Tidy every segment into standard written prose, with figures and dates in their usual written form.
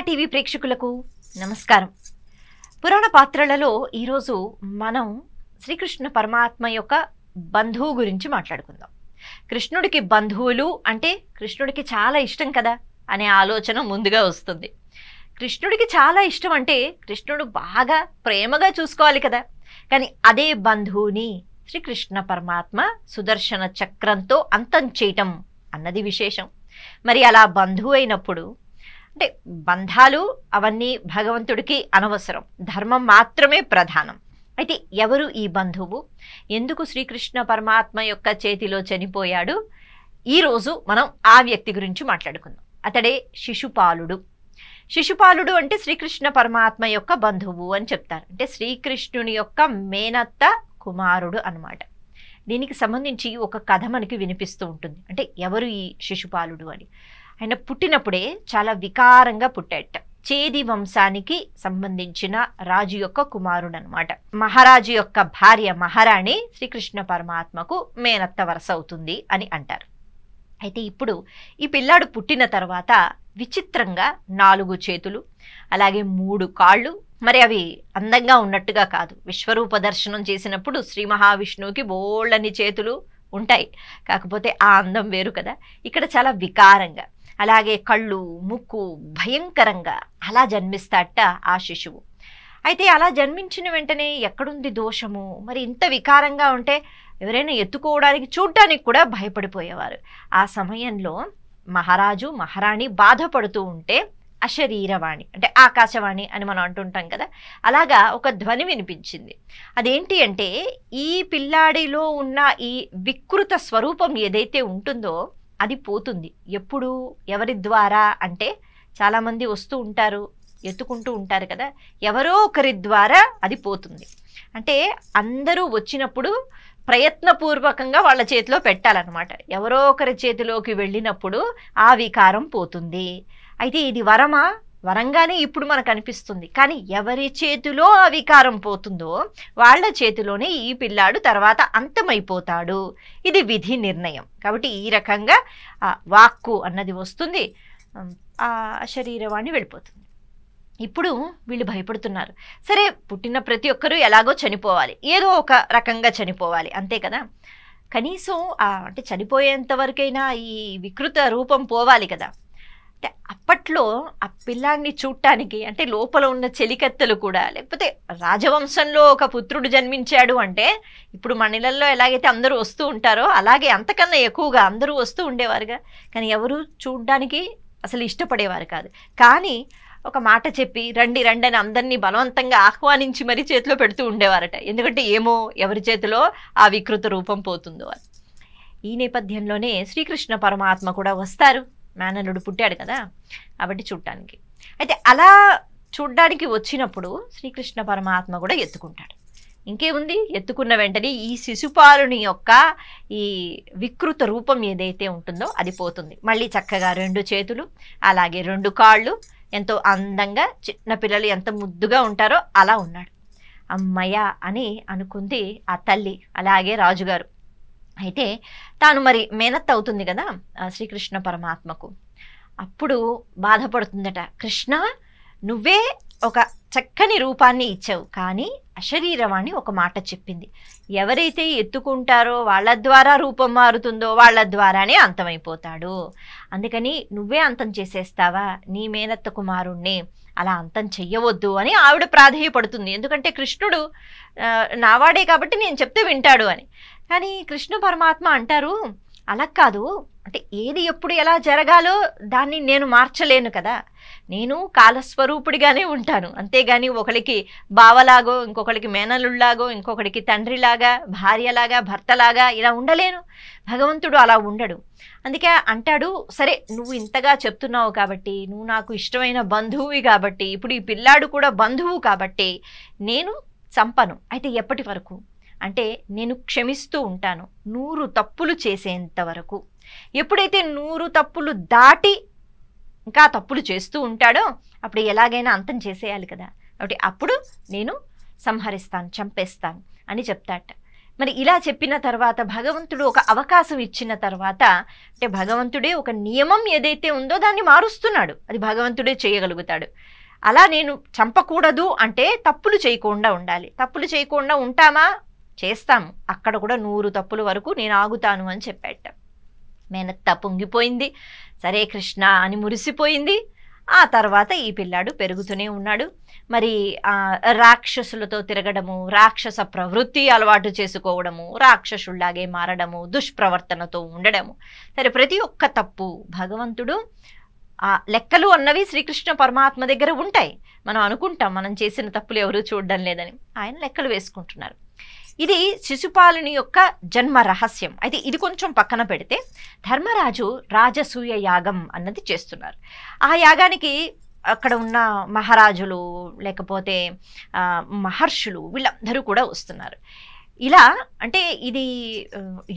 TV ప్రేక్షకులకు నమస్కారం. పురాణ పాత్రలలో ఈరోజు మనం శ్రీకృష్ణ పరమాత్మ యొక్క బంధువు గురించి మాట్లాడుకుందాం. కృష్ణుడికి బంధువులు అంటే కృష్ణుడికి చాలా ఇష్టం కదా అనే ఆలోచన ముందుగా వస్తుంది. కృష్ణుడికి చాలా ఇష్టం అంటే కృష్ణుడు బాగా ప్రేమగా చూసుకోవాలి కదా. కానీ అదే బంధువుని శ్రీకృష్ణ పరమాత్మ సుదర్శన చక్రంతో అంతం చేయటం అన్నది విశేషం. మరి అలా బంధువు అయినప్పుడు అంటే బంధాలు అవన్నీ భగవంతుడికి అనవసరం, ధర్మం మాత్రమే ప్రధానం. అయితే ఎవరు ఈ బంధువు, ఎందుకు శ్రీకృష్ణ పరమాత్మ యొక్క చేతిలో చనిపోయాడు? ఈరోజు మనం ఆ వ్యక్తి గురించి మాట్లాడుకుందాం. అతడే శిశుపాలుడు. శిశుపాలుడు అంటే శ్రీకృష్ణ పరమాత్మ యొక్క బంధువు అని చెప్తారు. అంటే శ్రీకృష్ణుని యొక్క మేనత్త కుమారుడు అన్నమాట. దీనికి సంబంధించి ఒక కథ మనకి వినిపిస్తూ ఉంటుంది. అంటే ఎవరు ఈ శిశుపాలుడు అని. ఆయన పుట్టినప్పుడే చాలా వికారంగా పుట్టాట. చేది వంశానికి సంబంధించిన రాజు యొక్క కుమారుడు అనమాట. మహారాజు యొక్క భార్య మహారాణి శ్రీకృష్ణ పరమాత్మకు మేనత్త వరస అవుతుంది అని అంటారు. అయితే ఇప్పుడు ఈ పిల్లాడు పుట్టిన తర్వాత విచిత్రంగా 4 చేతులు అలాగే 3 కాళ్ళు, మరి అవి అందంగా ఉన్నట్టుగా కాదు. విశ్వరూప దర్శనం చేసినప్పుడు శ్రీ మహావిష్ణువుకి బోళ్ళని చేతులు ఉంటాయి, కాకపోతే ఆ అందం వేరు కదా. ఇక్కడ చాలా వికారంగా, అలాగే కళ్ళు ముక్కు భయంకరంగా అలా జన్మిస్తాట ఆ శిశువు. అయితే అలా జన్మించిన వెంటనే ఎక్కడుంది దోషము? మరి ఇంత వికారంగా ఉంటే ఎవరైనా ఎత్తుకోవడానికి చూడటానికి కూడా భయపడిపోయేవారు. ఆ సమయంలో మహారాజు మహారాణి బాధపడుతూ ఉంటే అశరీరవాణి అంటే ఆకాశవాణి అని మనం అంటుంటాం కదా, అలాగా ఒక ధ్వని వినిపించింది. అదేంటి అంటే ఈ పిల్లాడిలో ఉన్న ఈ వికృత స్వరూపం ఏదైతే ఉంటుందో అది పోతుంది. ఎప్పుడు, ఎవరి ద్వారా అంటే చాలామంది వస్తూ ఉంటారు, ఎత్తుకుంటూ ఉంటారు కదా, ఎవరో ఒకరి ద్వారా అది పోతుంది. అంటే అందరూ వచ్చినప్పుడు ప్రయత్నపూర్వకంగా వాళ్ళ చేతిలో పెట్టాలన్నమాట. ఎవరో ఒకరి చేతిలోకి వెళ్ళినప్పుడు ఆ వికారం పోతుంది. అయితే ఇది వరమా? వరంగానే ఇప్పుడు మనకు అనిపిస్తుంది. కానీ ఎవరి చేతిలో ఆ వికారం పోతుందో వాళ్ళ చేతిలోనే ఈ పిల్లాడు తర్వాత అంతమైపోతాడు. ఇది విధి నిర్ణయం. కాబట్టి ఈ రకంగా వాక్కు అన్నది వస్తుంది, ఆ శరీరవాణి వెళ్ళిపోతుంది. ఇప్పుడు వీళ్ళు భయపడుతున్నారు. సరే, పుట్టిన ప్రతి ఒక్కరూ ఎలాగో చనిపోవాలి, ఏదో ఒక రకంగా చనిపోవాలి, అంతే కదా. కనీసం అంటే చనిపోయేంత వరకైనా ఈ వికృత రూపం పోవాలి కదా. అంటే అప్పట్లో ఆ పిల్లాన్ని చూడటానికి అంటే లోపల ఉన్న చెలికత్తెలు కూడా, లేకపోతే రాజవంశంలో ఒక పుత్రుడు జన్మించాడు అంటే ఇప్పుడు మన ఇళ్ళల్లో ఎలాగైతే అందరూ వస్తూ ఉంటారో అలాగే అంతకన్నా ఎక్కువగా అందరూ వస్తూ ఉండేవారుగా. కానీ ఎవరు చూడ్డానికి అసలు ఇష్టపడేవారు కాదు. కానీ ఒక మాట చెప్పి రండి రండి అని అందరినీ బలవంతంగా ఆహ్వానించి మరీ చేతిలో పెడుతూ ఉండేవారట. ఎందుకంటే ఏమో ఎవరి చేతిలో ఆ వికృత రూపం పోతుందో అని. ఈ నేపథ్యంలోనే శ్రీకృష్ణ పరమాత్మ కూడా వస్తారు. మేనల్లుడు పుట్టాడు కదా కాబట్టి చూడ్డానికి. అయితే అలా చూడ్డానికి వచ్చినప్పుడు శ్రీకృష్ణ పరమాత్మ కూడా ఎత్తుకుంటాడు. ఇంకేముంది, ఎత్తుకున్న వెంటనే ఈ శిశుపాలుని యొక్క ఈ వికృత రూపం ఏదైతే ఉంటుందో అది పోతుంది. మళ్ళీ చక్కగా 2 చేతులు అలాగే 2 కాళ్ళు, ఎంతో అందంగా చిన్న పిల్లలు ఎంత ముద్దుగా ఉంటారో అలా ఉన్నాడు. అమ్మయ్య అని అనుకుంది ఆ తల్లి, అలాగే రాజుగారు. అయితే తాను మరి మేనత్త అవుతుంది కదా శ్రీకృష్ణ పరమాత్మకు. అప్పుడు బాధపడుతుందట. కృష్ణ, నువ్వే ఒక చక్కని రూపాన్ని ఇచ్చావు, కానీ అశరీరవాణి ఒక మాట చెప్పింది. ఎవరైతే ఎత్తుకుంటారో వాళ్ళ ద్వారా రూపం మారుతుందో వాళ్ళ ద్వారానే అంతమైపోతాడు. అందుకని నువ్వే అంతం చేసేస్తావా నీ మేనత్త కుమారుణ్ణి? అలా అంతం చెయ్యవద్దు అని ఆవిడ ప్రాధేయపడుతుంది. ఎందుకంటే కృష్ణుడు నావాడే కాబట్టి నేను చెప్తే వింటాడు అని. కానీ కృష్ణ పరమాత్మ అంటారు, అలా కాదు, అంటే ఏది ఎప్పుడు ఎలా జరగాలో దాన్ని నేను మార్చలేను కదా. నేను కాలస్వరూపుడిగానే ఉంటాను, అంతేగాని ఒకరికి బావలాగో ఇంకొకరికి మేనలుళ్లాగో ఇంకొకరికి తండ్రిలాగా భార్యలాగా భర్తలాగా ఇలా ఉండలేను. భగవంతుడు అలా ఉండడు. అందుకే అంటాడు, సరే నువ్వు ఇంతగా చెప్తున్నావు కాబట్టి, నువ్వు నాకు ఇష్టమైన బంధువువి కాబట్టి, ఇప్పుడు ఈ పిల్లాడు కూడా బంధువు కాబట్టి నేను చంపను. అయితే ఎప్పటి వరకు అంటే నేను క్షమిస్తూ ఉంటాను 100 తప్పులు చేసేంత వరకు. ఎప్పుడైతే 100 తప్పులు దాటి ఇంకా తప్పులు చేస్తూ ఉంటాడో అప్పుడు ఎలాగైనా అంతం చేసేయాలి కదా. కాబట్టి అప్పుడు నేను సంహరిస్తాను, చంపేస్తాను అని చెప్తాట. మరి ఇలా చెప్పిన తర్వాత భగవంతుడు ఒక అవకాశం ఇచ్చిన తర్వాత, అంటే భగవంతుడే ఒక నియమం ఏదైతే ఉందో దాన్ని మారుస్తున్నాడు, అది భగవంతుడే చేయగలుగుతాడు. అలా నేను చంపకూడదు అంటే తప్పులు చేయకుండా ఉండాలి. తప్పులు చేయకుండా ఉంటామా? చేస్తాము. అక్కడ కూడా 100 తప్పుల వరకు నేను ఆగుతాను అని చెప్పాట. మేనత్త పొంగిపోయింది. సరే కృష్ణ అని మురిసిపోయింది. ఆ తర్వాత ఈ పిల్లాడు పెరుగుతూనే ఉన్నాడు. మరి రాక్షసులతో తిరగడము, రాక్షస ప్రవృత్తి అలవాటు చేసుకోవడము, రాక్షసుల్లాగే మారడము, దుష్ప్రవర్తనతో ఉండడము. సరే ప్రతి ఒక్క తప్పు భగవంతుడు లెక్కలు అన్నవి శ్రీకృష్ణ పరమాత్మ దగ్గర ఉంటాయి. మనం అనుకుంటాం మనం చేసిన తప్పులు ఎవరూ చూడడం లేదని. ఆయన లెక్కలు వేసుకుంటున్నారు. ఇది శిశుపాలుని యొక్క జన్మ రహస్యం. అయితే ఇది కొంచెం పక్కన పెడితే ధర్మరాజు రాజసూయ యాగం అన్నది చేస్తున్నారు. ఆ యాగానికి అక్కడ ఉన్న మహారాజులు లేకపోతే మహర్షులు వీళ్ళందరూ కూడా వస్తున్నారు. ఇలా అంటే ఇది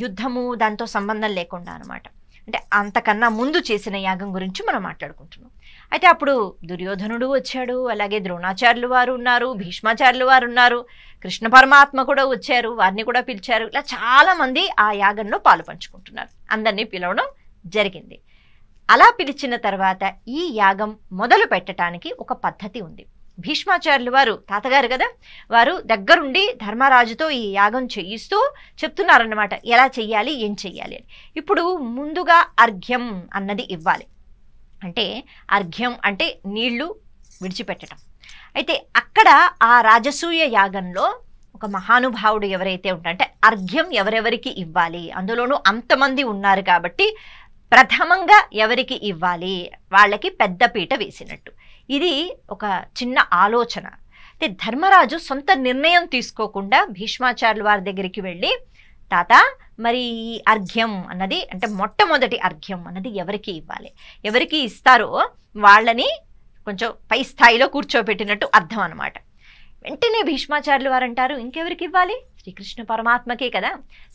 యుద్ధము దాంతో సంబంధం లేకుండా అనమాట. అంటే అంతకన్నా ముందు చేసిన యాగం గురించి మనం మాట్లాడుకుంటున్నాం. అయితే అప్పుడు దుర్యోధనుడు వచ్చాడు, అలాగే ద్రోణాచార్యులు వారు ఉన్నారు, భీష్మాచార్యులు వారు ఉన్నారు, కృష్ణ పరమాత్మ కూడా వచ్చారు, వారిని కూడా పిలిచారు. ఇలా చాలామంది ఆ యాగంలో పాలు పంచుకుంటున్నారు. అందరినీ పిలవడం జరిగింది. అలా పిలిచిన తర్వాత ఈ యాగం మొదలు పెట్టడానికి ఒక పద్ధతి ఉంది. భీష్మాచార్యులు వారు తాతగారు కదా, వారు దగ్గరుండి ధర్మరాజుతో ఈ యాగం చేయిస్తూ చెప్తున్నారన్నమాట, ఎలా చెయ్యాలి ఏం చెయ్యాలి అని. ఇప్పుడు ముందుగా అర్ఘ్యం అన్నది ఇవ్వాలి. అంటే అర్ఘ్యం అంటే నీళ్లు విడిచిపెట్టడం. అయితే అక్కడ ఆ రాజసూయ యాగంలో ఒక మహానుభావుడు ఎవరైతే ఉంటారంటే అర్ఘ్యం ఎవరెవరికి ఇవ్వాలి, అందులోనూ అంతమంది ఉన్నారు కాబట్టి ప్రథమంగా ఎవరికి ఇవ్వాలి, వాళ్ళకి పెద్దపీట వేసినట్టు. ఇది ఒక చిన్న ఆలోచన. అంటే ధర్మరాజు సొంత నిర్ణయం తీసుకోకుండా భీష్మాచార్యుల వారి దగ్గరికి వెళ్ళి, తాత మరి ఈ అర్ఘ్యం అన్నది అంటే మొట్టమొదటి అర్ఘ్యం అన్నది ఎవరికి ఇవ్వాలి, ఎవరికి ఇస్తారో వాళ్ళని కొంచెం పై స్థాయిలో కూర్చోబెట్టినట్టు అర్థం అనమాట. వెంటనే భీష్మాచార్యులు వారు అంటారు, ఇంకెవరికి ఇవ్వాలి, శ్రీకృష్ణ పరమాత్మకే కదా,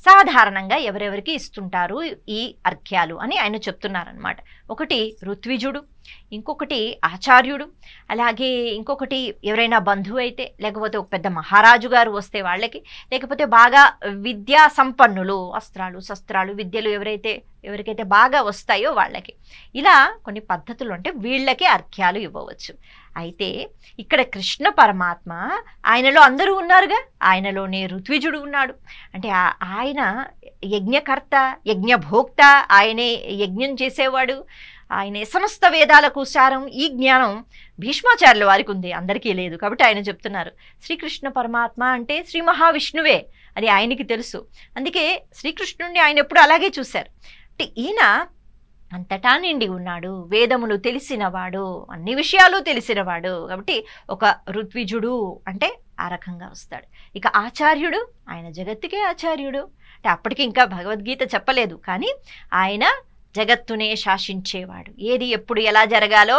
సాధారణంగా ఎవరెవరికి ఇస్తుంటారు ఈ అర్ఘ్యాలు అని ఆయన చెప్తున్నారనమాట. ఒకటి ఋత్విజుడు, ఇంకొకటి ఆచార్యుడు, అలాగే ఇంకొకటి ఎవరైనా బంధువు అయితే, లేకపోతే ఒక పెద్ద మహారాజు గారు వస్తే వాళ్ళకి, లేకపోతే బాగా విద్యా సంపన్నులు, అస్త్రాలు శస్త్రాలు విద్యలు ఎవరికైతే బాగా వస్తాయో వాళ్ళకి. ఇలా కొన్ని పద్ధతులు అంటే వీళ్ళకి అర్ఘ్యాలు ఇవ్వవచ్చు. అయితే ఇక్కడ కృష్ణ పరమాత్మ ఆయనలో అందరూ ఉన్నారుగా, ఆయనలోనే ఋత్విజుడు ఉన్నాడు. అంటే ఆయన యజ్ఞకర్త, యజ్ఞభోక్త, ఆయనే యజ్ఞం చేసేవాడు, ఆయనే సమస్త వేదాలకు సారం. ఈ జ్ఞానం భీష్మాచార్యుల వారికి ఉంది, అందరికీ లేదు. కాబట్టి ఆయన చెప్తున్నారు, శ్రీకృష్ణ పరమాత్మ అంటే శ్రీ మహావిష్ణువే, అది ఆయనకి తెలుసు. అందుకే శ్రీకృష్ణుడిని ఆయన ఎప్పుడు అలాగే చూశారు. అంటే ఈయన అంతటా నిండి ఉన్నాడు, వేదములు తెలిసినవాడు, అన్ని విషయాలు తెలిసినవాడు. కాబట్టి ఒక ఋత్విజుడు అంటే ఆ రకంగా వస్తాడు. ఇక ఆచార్యుడు, ఆయన జగత్తుకే ఆచార్యుడు. అంటే అప్పటికి ఇంకా భగవద్గీత చెప్పలేదు, కానీ ఆయన జగత్తునే శాసించేవాడు. ఏది ఎప్పుడు ఎలా జరగాలో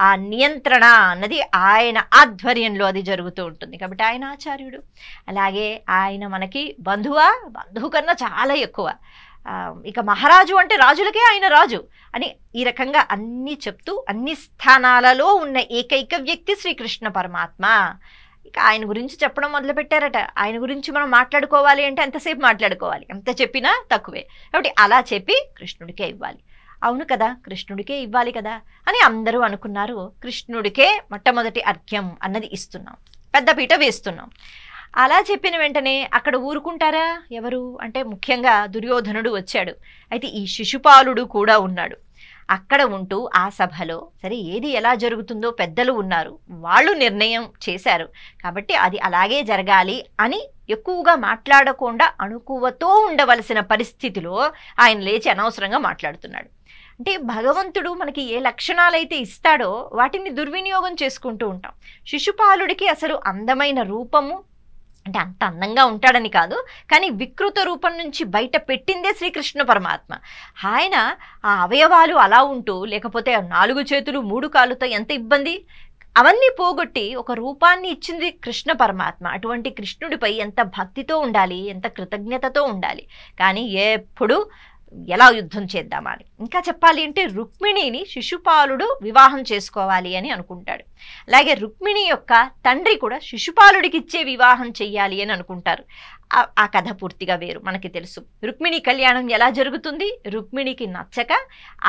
ఆ నియంత్రణ అన్నది ఆయన ఆధ్వర్యంలో అది జరుగుతూ ఉంటుంది. కాబట్టి ఆయన ఆచార్యుడు. అలాగే ఆయన మనకి బంధువా, బంధువు కన్నా చాలా ఎక్కువ. ఇక మహారాజు అంటే రాజులకే ఆయన రాజు అని ఈ రకంగా అన్నీ చెప్తూ అన్ని స్థానాలలో ఉన్న ఏకైక వ్యక్తి శ్రీకృష్ణ పరమాత్మ. ఇక ఆయన గురించి చెప్పడం మొదలుపెట్టారట. ఆయన గురించి మనం మాట్లాడుకోవాలి అంటే ఎంతసేపు మాట్లాడుకోవాలి, ఎంత చెప్పినా తక్కువే. కాబట్టి అలా చెప్పి కృష్ణుడికే ఇవ్వాలి. అవును కదా, కృష్ణుడికే ఇవ్వాలి కదా అని అందరూ అనుకున్నారు. కృష్ణుడికే మొట్టమొదటి అర్ఘ్యం అన్నది ఇస్తున్నాం, పెద్దపీట వేస్తున్నాం. అలా చెప్పిన వెంటనే అక్కడ ఊరుకుంటారా ఎవరు అంటే ముఖ్యంగా దుర్యోధనుడు వచ్చాడు. అయితే ఈ శిశుపాలుడు కూడా ఉన్నాడు. అక్కడ ఉంటూ ఆ సభలో సరే ఏది ఎలా జరుగుతుందో పెద్దలు ఉన్నారు, వాళ్ళు నిర్ణయం చేశారు కాబట్టి అది అలాగే జరగాలి అని ఎక్కువగా మాట్లాడకుండా అణుకువతో ఉండవలసిన పరిస్థితిలో ఆయన లేచి అనవసరంగా మాట్లాడుతున్నాడు. అంటే భగవంతుడు మనకి ఏ లక్షణాలైతే ఇస్తాడో వాటిని దుర్వినియోగం చేసుకుంటూ ఉంటాం. శిశుపాలుడికి అసలు అందమైన రూపము, అంటే అంత అందంగా ఉంటాడని కాదు, కానీ వికృత రూపం నుంచి బయట పెట్టిందే శ్రీకృష్ణ పరమాత్మ. ఆయన ఆ అవయవాలు అలా ఉంటూ, లేకపోతే 4 చేతులు 3 కాళ్ళతో ఎంత ఇబ్బంది, అవన్నీ పోగొట్టి ఒక రూపాన్ని ఇచ్చింది కృష్ణ పరమాత్మ. అటువంటి కృష్ణుడిపై ఎంత భక్తితో ఉండాలి, ఎంత కృతజ్ఞతతో ఉండాలి. కానీ ఎప్పుడు ఎలా యుద్ధం చేద్దామా అని. ఇంకా చెప్పాలి అంటే రుక్మిణిని శిశుపాలుడు వివాహం చేసుకోవాలి అని అనుకుంటాడు. అలాగే రుక్మిణి యొక్క తండ్రి కూడా శిశుపాలుడికి ఇచ్చే వివాహం చెయ్యాలి అని అనుకుంటారు. ఆ కథ పూర్తిగా వేరు, మనకి తెలుసు. రుక్మిణి కళ్యాణం ఎలా జరుగుతుంది? రుక్మిణికి నచ్చక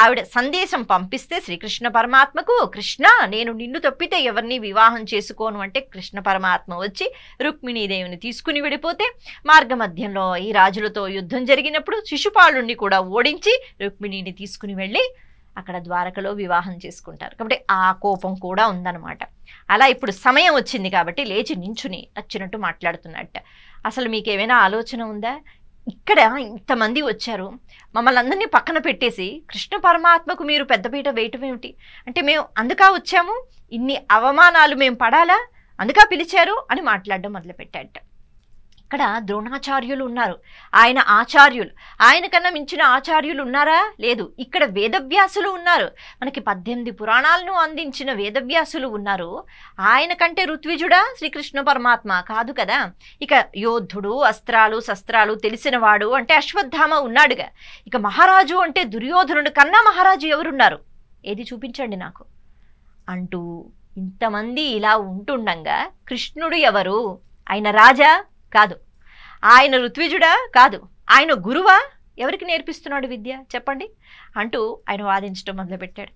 ఆవిడ సందేశం పంపిస్తే శ్రీకృష్ణ పరమాత్మకు, కృష్ణ నేను నిన్ను తప్పితే ఎవరిని వివాహం చేసుకోను అంటే కృష్ణ పరమాత్మ వచ్చి రుక్మిణీదేవిని తీసుకుని వెళ్ళిపోతే మార్గమధ్యంలో ఈ రాజులతో యుద్ధం జరిగినప్పుడు శిశుపాలుడిని కూడా ఓడించి రుక్మిణిని తీసుకుని వెళ్ళి అక్కడ ద్వారకలో వివాహం చేసుకుంటారు. కాబట్టి ఆ కోపం కూడా ఉందన్నమాట. అలా ఇప్పుడు సమయం వచ్చింది కాబట్టి లేచి నించుని నచ్చినట్టు మాట్లాడుతున్నట్ట. అసలు మీకు ఏమైనా ఆలోచన ఉందా? ఇక్కడ ఇంతమంది వచ్చారు, మమ్మల్ని అందరినీ పక్కన పెట్టేసి కృష్ణ పరమాత్మకు మీరు పెద్దపీట వేయటం ఏమిటి? అంటే మేము అందుకా వచ్చాము, ఇన్ని అవమానాలు మేము పడాలా, అందుకా పిలిచారు అని మాట్లాడడం మొదలుపెట్టాడట. ఇక్కడ ద్రోణాచార్యులు ఉన్నారు, ఆయన ఆచార్యులు. ఆయన కన్నా మించిన ఆచార్యులు ఉన్నారా? లేదు. ఇక్కడ వేదవ్యాసులు ఉన్నారు, మనకి 18 పురాణాలను అందించిన వేదవ్యాసులు ఉన్నారు. ఆయన కంటే ఋత్విజుడా శ్రీకృష్ణ పరమాత్మ? కాదు కదా. ఇక యోధుడు, అస్త్రాలు శస్త్రాలు తెలిసినవాడు అంటే అశ్వత్థామ ఉన్నాడుగా. ఇక మహారాజు అంటే దుర్యోధనుడు కన్నా మహారాజు ఎవరున్నారు? ఏది చూపించండి నాకు అంటూ ఇంతమంది ఇలా ఉంటుండగా కృష్ణుడు ఎవరు? ఆయన రాజా? కాదు. ఆయన ఋత్విజుడా? కాదు. ఆయన గురువా? ఎవరికి నేర్పిస్తున్నాడు విద్య చెప్పండి అంటూ ఆయన వాదించడం మొదలుపెట్టాడు.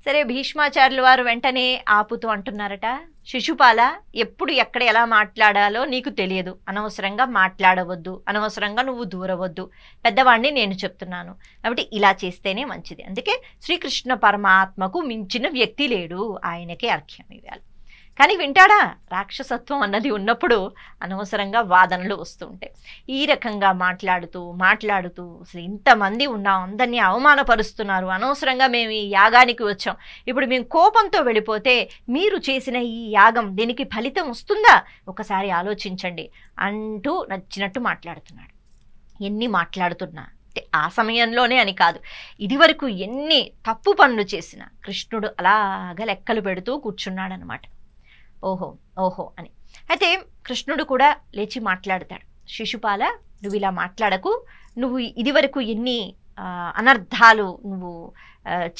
సరే, భీష్మాచార్యుల వారు వెంటనే ఆపుతూ అంటున్నారట, శిశుపాల, ఎప్పుడు ఎక్కడ ఎలా మాట్లాడాలో నీకు తెలియదు, అనవసరంగా మాట్లాడవద్దు, అనవసరంగా నువ్వు దూరవద్దు, పెద్దవాడిని నేను చెప్తున్నాను, కాబట్టి ఇలా చేస్తేనే మంచిది. అందుకే శ్రీకృష్ణ పరమాత్మకు మించిన వ్యక్తి లేడు, ఆయనకే అర్ఘ్యం ఇవ్వాలి. కానీ వింటాడా? రాక్షసత్వం అన్నది ఉన్నప్పుడు అనవసరంగా వాదనలు వస్తూ ఉంటాయి. ఈ రకంగా మాట్లాడుతూ అసలు ఇంతమంది ఉన్నాం, అందరినీ అవమానపరుస్తున్నారు, అనవసరంగా మేము ఈ యాగానికి వచ్చాం, ఇప్పుడు మేము కోపంతో వెళ్ళిపోతే మీరు చేసిన ఈ యాగం దీనికి ఫలితం వస్తుందా? ఒకసారి ఆలోచించండి అంటూ నచ్చినట్టు మాట్లాడుతున్నాడు. ఎన్ని మాట్లాడుతున్నా ఆ సమయంలోనే అని కాదు, ఇదివరకు ఎన్ని తప్పు పనులు చేసినా కృష్ణుడు అలాగా లెక్కలు పెడుతూ కూర్చున్నాడనమాట. ఓహో అని. అయితే కృష్ణుడు కూడా లేచి మాట్లాడతాడు, శిశుపాల, నువ్వు ఇలా మాట్లాడకు, నువ్వు ఇదివరకు ఎన్ని అనర్థాలు నువ్వు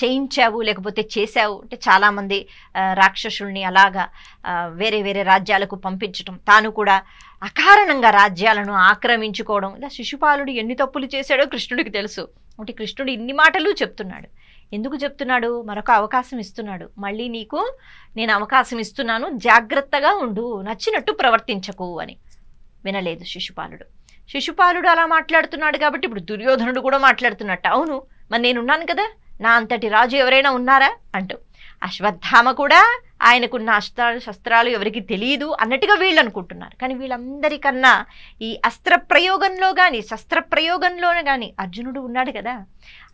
చేయించావు లేకపోతే చేశావు అంటే చాలామంది రాక్షసుల్ని అలాగా వేరే వేరే రాజ్యాలకు పంపించటం, తాను కూడా అకారణంగా రాజ్యాలను ఆక్రమించుకోవడం, ఇలా శిశుపాలుడు ఎన్ని తప్పులు చేశాడో కృష్ణుడికి తెలుసు. అంటే కృష్ణుడు ఇన్ని మాటలు చెప్తున్నాడు. ఎందుకు చెప్తున్నాడు? మరొక అవకాశం ఇస్తున్నాడు. మళ్ళీ నీకు నేను అవకాశం ఇస్తున్నాను, జాగ్రత్తగా ఉండు, నచ్చినట్టు ప్రవర్తించకు అని. వినలేదు శిశుపాలుడు అలా మాట్లాడుతున్నాడు కాబట్టి ఇప్పుడు దుర్యోధనుడు కూడా మాట్లాడుతున్నట్ట. అవును, మరి నేనున్నాను కదా, నా అంతటి రాజు ఎవరైనా ఉన్నారా అంటూ. అశ్వత్థామ కూడా ఆయనకున్న అస్త్రాలు శస్త్రాలు ఎవరికి తెలియదు అన్నట్టుగా వీళ్ళు అనుకుంటున్నారు. కానీ వీళ్ళందరికన్నా ఈ అస్త్ర ప్రయోగంలో కానీ శస్త్ర ప్రయోగంలోనే కానీ అర్జునుడు ఉన్నాడు కదా.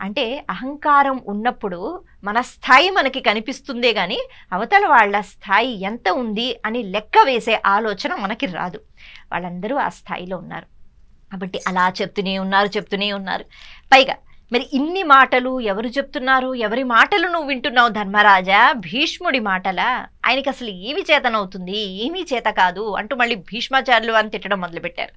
అంటే అహంకారం ఉన్నప్పుడు మన స్థాయి మనకి కనిపిస్తుందే కానీ అవతల వాళ్ళ స్థాయి ఎంత ఉంది అని లెక్క వేసే ఆలోచన మనకి రాదు. వాళ్ళందరూ ఆ స్థాయిలో ఉన్నారు కాబట్టి అలా చెప్తూనే ఉన్నారు. పైగా మరి ఇన్ని మాటలు ఎవరు చెప్తున్నారు? ఎవరి మాటలు నువ్వు వింటున్నావు ధర్మరాజా? భీష్ముడి మాటలా? ఆయనకి అసలు ఏమి చేతనవుతుంది, ఏమీ చేత కాదు అంటూ మళ్ళీ భీష్మాచార్యులు అని తిట్టడం మొదలుపెట్టారు.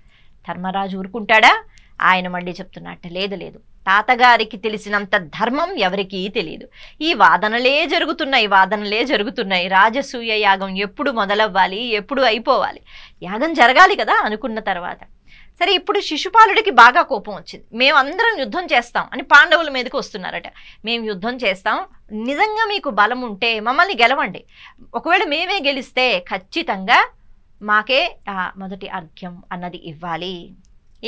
ధర్మరాజు ఊరుకుంటాడా? ఆయన మళ్ళీ చెప్తున్నట్ట, లేదు, తాతగారికి తెలిసినంత ధర్మం ఎవరికీ తెలియదు. ఈ వాదనలే జరుగుతున్నాయి. రాజసూయ యాగం ఎప్పుడు మొదలవ్వాలి, ఎప్పుడు అయిపోవాలి? యాగం జరగాలి కదా అనుకున్న తర్వాత. సరే, ఇప్పుడు శిశుపాలుడికి బాగా కోపం వచ్చింది. మేమందరం యుద్ధం చేస్తాం అని పాండవుల మీదకి వస్తున్నారట. మేము యుద్ధం చేస్తాం, నిజంగా మీకు బలం ఉంటే మమ్మల్ని గెలవండి, ఒకవేళ మేమే గెలిస్తే ఖచ్చితంగా మాకే మొదటి అర్ఘ్యం అన్నది ఇవ్వాలి.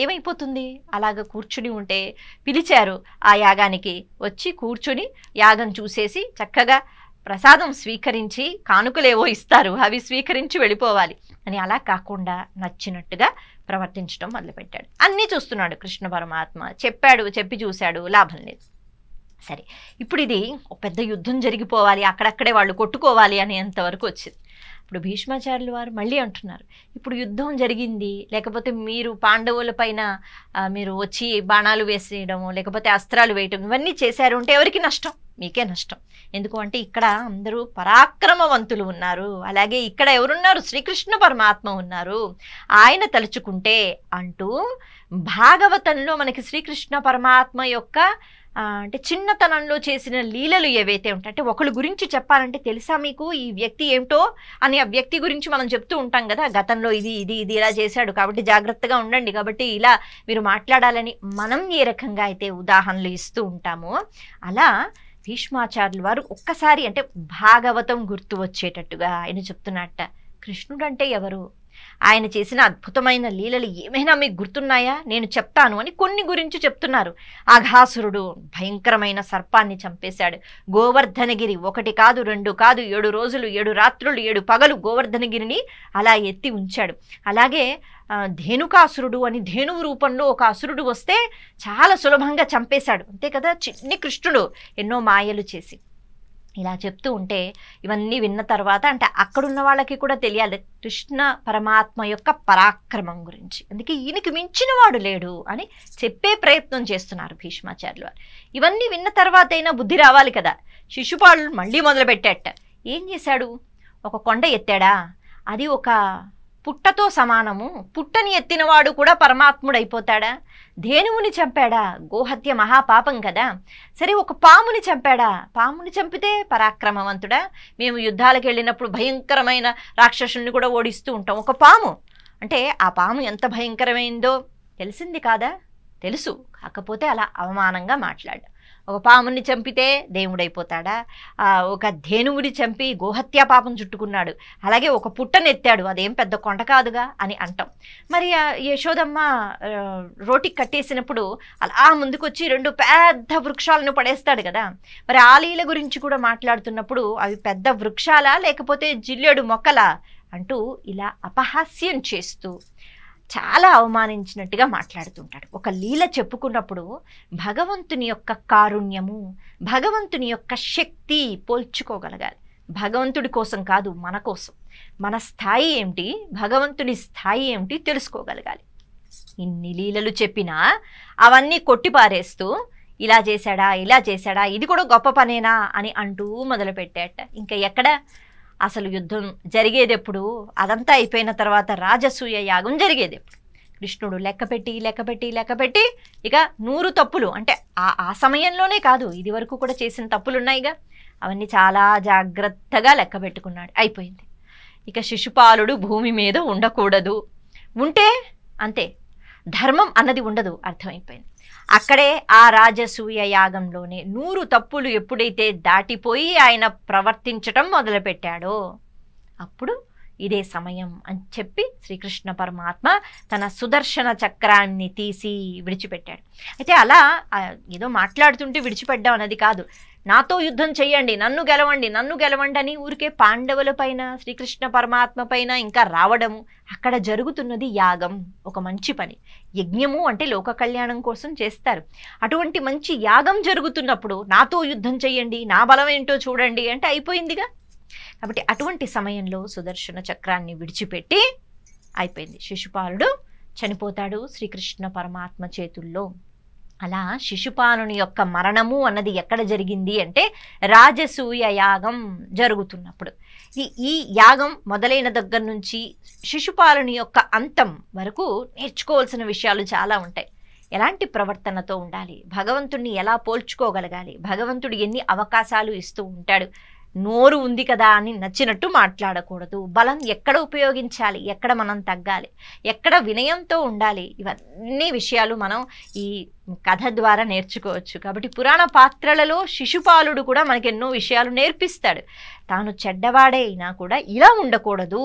ఏమైపోతుంది? అలాగ కూర్చుని ఉంటే పిలిచారు ఆ యాగానికి, వచ్చి కూర్చుని యాగం చూసేసి చక్కగా ప్రసాదం స్వీకరించి కానుకలేవో ఇస్తారు, అవి స్వీకరించి వెళ్ళిపోవాలి అని అలా కాకుండా నచ్చినట్టుగా ప్రవర్తించడం మొదలుపెట్టాడు. అన్నీ చూస్తున్నాడు కృష్ణ పరమాత్మ. చెప్పి చూశాడు, లాభం లేదు. సరే, ఇప్పుడు ఇది ఒక పెద్ద యుద్ధం జరిగిపోవాలి, అక్కడక్కడే వాళ్ళు కొట్టుకోవాలి అనేంతవరకు వచ్చింది. ఇప్పుడు భీష్మాచార్యుల వారు మళ్ళీ అంటున్నారు, ఇప్పుడు యుద్ధం జరిగింది, లేకపోతే మీరు పాండవుల పైన మీరు వచ్చి బాణాలు వేసేయడం, లేకపోతే అస్త్రాలు వేయటం, ఇవన్నీ చేశారు అంటే ఎవరికి నష్టం? మీకే నష్టం. ఎందుకు అంటే ఇక్కడ అందరూ పరాక్రమవంతులు ఉన్నారు, అలాగే ఇక్కడ ఎవరున్నారు? శ్రీకృష్ణ పరమాత్మ ఉన్నారు, ఆయన తలుచుకుంటే అంటూ భాగవతంలో మనకి శ్రీకృష్ణ పరమాత్మ యొక్క అంటే చిన్నతనంలో చేసిన లీలలు ఏవైతే ఉంటాయి, అంటే ఒకళ్ళ గురించి చెప్పాలంటే తెలుసా మీకు ఈ వ్యక్తి ఏమిటో అని ఆ వ్యక్తి గురించి మనం చెప్తూ ఉంటాం కదా, గతంలో ఇది ఇది ఇది ఇలా చేశాడు కాబట్టి జాగ్రత్తగా ఉండండి, కాబట్టి ఇలా మీరు మాట్లాడాలని మనం ఏ రకంగా అయితే ఉదాహరణలు ఇస్తూ ఉంటామో అలా భీష్మాచార్యుల వారు ఒక్కసారి అంటే భాగవతం గుర్తు వచ్చేటట్టుగా ఆయన చెప్తున్నట్ట, కృష్ణుడు అంటే ఎవరు, ఆయన చేసిన అద్భుతమైన లీలలు ఏమైనా మీకు గుర్తున్నాయా? నేను చెప్తాను అని కొన్ని గురించి చెప్తున్నారు. అఘాసురుడు భయంకరమైన సర్పాన్ని చంపేశాడు. గోవర్ధనగిరి 1 కాదు 2 కాదు 7 రోజులు 7 రాత్రులు 7 పగలు గోవర్ధనగిరిని అలా ఎత్తి ఉంచాడు. అలాగే ధేనుకాసురుడు అని ధేనువు రూపంలో ఒక అసురుడు వస్తే చాలా సులభంగా చంపేశాడు. అంతే కదా, చిన్ని కృష్ణుడు ఎన్నో మాయలు చేసి ఇలా చెప్తూ ఉంటే ఇవన్నీ విన్న తర్వాత అంటే అక్కడున్న వాళ్ళకి కూడా తెలియాలి కృష్ణ పరమాత్మ యొక్క పరాక్రమం గురించి. అందుకే ఈయనకి మించిన వాడు లేడు అని చెప్పే ప్రయత్నం చేస్తున్నారు భీష్మాచార్యులు వారు. ఇవన్నీ విన్న తర్వాత అయినా బుద్ధి రావాలి కదా. శిశుపాలుడు మళ్ళీ మొదలుపెట్టాట. ఏం చేశాడు? ఒక కొండ ఎత్తాడా, అది ఒక పుట్టతో సమానము, పుట్టని ఎత్తినవాడు కూడా పరమాత్ముడైపోతాడా? ధేనువుని చంపాడా, గోహత్య మహాపాపం కదా. సరే ఒక పాముని చంపాడా, పాముని చంపితే పరాక్రమవంతుడా? మేము యుద్ధాలకు వెళ్ళినప్పుడు భయంకరమైన రాక్షసుల్ని కూడా ఓడిస్తూ ఉంటాం. ఒక పాము అంటే ఆ పాము ఎంత భయంకరమైందో తెలిసింది కాదా? తెలుసు, కాకపోతే అలా అవమానంగా మాట్లాడా. ఒక పాముని చంపితే దేవుడైపోతాడా? ఒక ధేనువుని చంపి గోహత్యా పాపం చుట్టుకున్నాడు, అలాగే ఒక పుట్టనెత్తాడు, అదేం పెద్ద కొండ కాదుగా అని అంటాం. మరి యశోదమ్మ రోటికి కట్టేసినప్పుడు అలా ముందుకొచ్చి 2 పెద్ద వృక్షాలను పడేస్తాడు కదా. మరి ఆ లీల గురించి కూడా మాట్లాడుతున్నప్పుడు అవి పెద్ద వృక్షాలా లేకపోతే జిల్లేడు మొక్కలా అంటూ ఇలా అపహాస్యం చేస్తూ చాలా అవమానించినట్టుగా మాట్లాడుతుంటాడు. ఒక లీల చెప్పుకున్నప్పుడు భగవంతుని యొక్క కారుణ్యము, భగవంతుని యొక్క శక్తి పోల్చుకోగలగాలి. భగవంతుడి కోసం కాదు, మన కోసం, మన స్థాయి ఏమిటి, భగవంతుని స్థాయి ఏమిటి తెలుసుకోగలగాలి. ఇన్ని లీలలు చెప్పినా అవన్నీ కొట్టిపారేస్తూ ఇలా చేశాడా ఇలా చేశాడా, ఇది కూడా గొప్ప పనేనా అని అంటూ మొదలుపెట్టాట. ఇంకా ఎక్కడ అసలు యుద్ధం జరిగేదెప్పుడు? అదంతా అయిపోయిన తర్వాత రాజసూయ యాగం జరిగేదెప్పుడు? కృష్ణుడు లెక్కపెట్టి ఇక 100 తప్పులు అంటే ఆ సమయంలోనే కాదు, ఇది వరకు కూడా చేసిన తప్పులున్నాయిగా, అవన్నీ చాలా జాగ్రత్తగా లెక్క పెట్టుకున్నాడు. అయిపోయింది. ఇక శిశుపాలుడు భూమి మీద ఉండకూడదు, ఉంటే అంతే, ధర్మం అన్నది ఉండదు, అర్థమైపోయింది. అక్కడే ఆ రాజసూయ యాగంలోనే 100 తప్పులు ఎప్పుడైతే దాటిపోయి ఆయన ప్రవర్తించటం మొదలుపెట్టాడో అప్పుడు ఇదే సమయం అని చెప్పి శ్రీకృష్ణ పరమాత్మ తన సుదర్శన చక్రాన్ని తీసి విడిచిపెట్టాడు. అయితే అలా ఏదో మాట్లాడుతుంటే విడిచిపెట్టాం అన్నది కాదు, నాతో యుద్ధం చెయ్యండి, నన్ను గెలవండి అని ఊరికే పాండవుల పైన శ్రీకృష్ణ పరమాత్మ పైన ఇంకా రావడము. అక్కడ జరుగుతున్నది యాగం, ఒక మంచి పని. యజ్ఞము అంటే లోక కళ్యాణం కోసం చేస్తారు. అటువంటి మంచి యాగం జరుగుతున్నప్పుడు నాతో యుద్ధం చెయ్యండి, నా బలం ఏంటో చూడండి అంటే అయిపోయిందిగా. కాబట్టి అటువంటి సమయంలో సుదర్శన చక్రాన్ని విడిచిపెట్టి అయిపోయింది. శిశుపాలుడు చనిపోతాడు శ్రీకృష్ణ పరమాత్మ చేతుల్లో. అలా శిశుపాలుని యొక్క మరణము అన్నది ఎక్కడ జరిగింది అంటే రాజసూయ యాగం జరుగుతున్నప్పుడు. ఈ యాగం మొదలైన దగ్గర నుంచి శిశుపాలుని యొక్క అంతం వరకు నేర్చుకోవాల్సిన విషయాలు చాలా ఉంటాయి. ఎలాంటి ప్రవర్తనతో ఉండాలి, భగవంతుడిని ఎలా పోల్చుకోగలగాలి, భగవంతుడు ఎన్ని అవకాశాలు ఇస్తూ ఉంటాడు, నోరు ఉంది కదా అని నచ్చినట్టు మాట్లాడకూడదు, బలం ఎక్కడ ఉపయోగించాలి, ఎక్కడ మనం తగ్గాలి, ఎక్కడ వినయంతో ఉండాలి, ఇవన్నీ విషయాలు మనం ఈ కథ ద్వారా నేర్చుకోవచ్చు. కాబట్టి పురాణ పాత్రలలో శిశుపాలుడు కూడా మనకి ఎన్నో విషయాలు నేర్పిస్తాడు. తాను చెడ్డవాడే అయినా కూడా ఇలా ఉండకూడదు,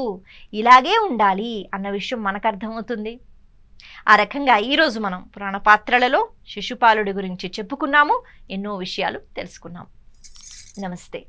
ఇలాగే ఉండాలి అన్న విషయం మనకు అర్థమవుతుంది. ఆ రకంగా ఈరోజు మనం పురాణ పాత్రలలో శిశుపాలుడి గురించి చెప్పుకున్నాము, ఎన్నో విషయాలు తెలుసుకున్నాము. నమస్తే.